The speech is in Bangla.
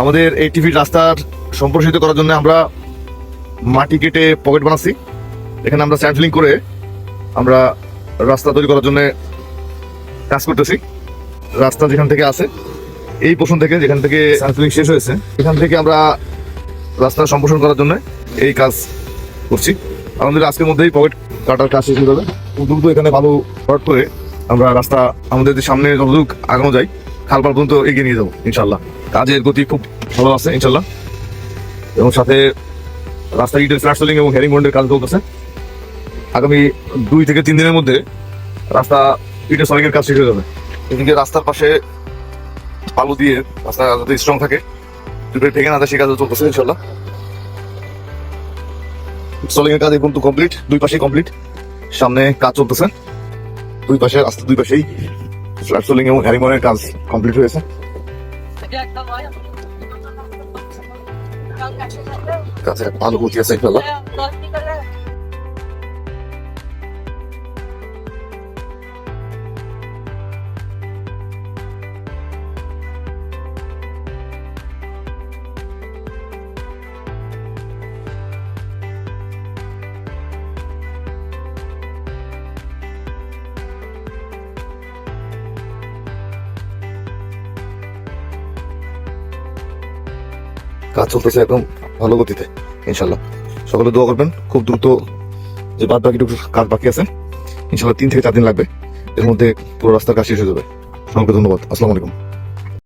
আমাদের এই টিভির রাস্তার সম্প্রসারিত করার জন্য আমরা মাটি কেটে পকেট বানাচ্ছি। এখানে আমরা স্যান্ড ফিলিং করে আমরা রাস্তা তৈরি করার জন্য কাজ করতেছি। রাস্তা যেখান থেকে আছে এই পোর্শন থেকে, যেখান থেকে স্যান্ড ফিলিং শেষ হয়েছে, এখান থেকে আমরা রাস্তা সম্প্রসারণ করার জন্য এই কাজ করছি। আমাদের আজকের মধ্যেই পকেট কাটার কাজ শেষ হয়ে যাবে। দ্রুত এখানে ভালো ভরাট করে আমরা রাস্তা আমাদের সামনে যতটুক আগানো যায় খালপাড় পর্যন্ত এগিয়ে নিয়ে যাবো ইনশাল্লাহ। কাজের গতি খুব ভালো আছে ইনশাল্লাহ, এবং সাথে রাস্তা ইটের ফ্ল্যাট সোলিং এবং হেরিং বন্ডের কাজ চলতেছে। আগামী 2 থেকে 3 দিনের মধ্যে রাস্তা ইটের সোলিং এর কাজ শেষ হয়ে যাবে। এদিকে রাস্তার পাশে বালু দিয়ে রাস্তা যাতে স্ট্রং থাকে, ভেঙে না যায়, সে কাজ চলতেছে ইনশাল্লাহ। সোলিং এর কাজ এখন তো কমপ্লিট, 2 পাশেই কমপ্লিট। সামনে কাজ চলতেছে, 2 পাশে রাস্তা 2 পাশেই ফ্ল্যাট সোলিং এবং হেরিং বন্ডের কাজ কমপ্লিট হয়েছে। কাজের ভালো গতি আছে ইনশাল্লাহ। কাজ চলতেছে একদম ভালো গতিতে ইনশাল্লাহ। সকলে দোয়া করবেন খুব দ্রুত, যে বাদ বাকি কাজ বাকি আছে ইনশাল্লাহ 3 থেকে 4 দিন লাগবে, এর মধ্যে পুরো রাস্তার কাজ শেষ হয়ে যাবে। সকলকে ধন্যবাদ। আসসালামু আলাইকুম।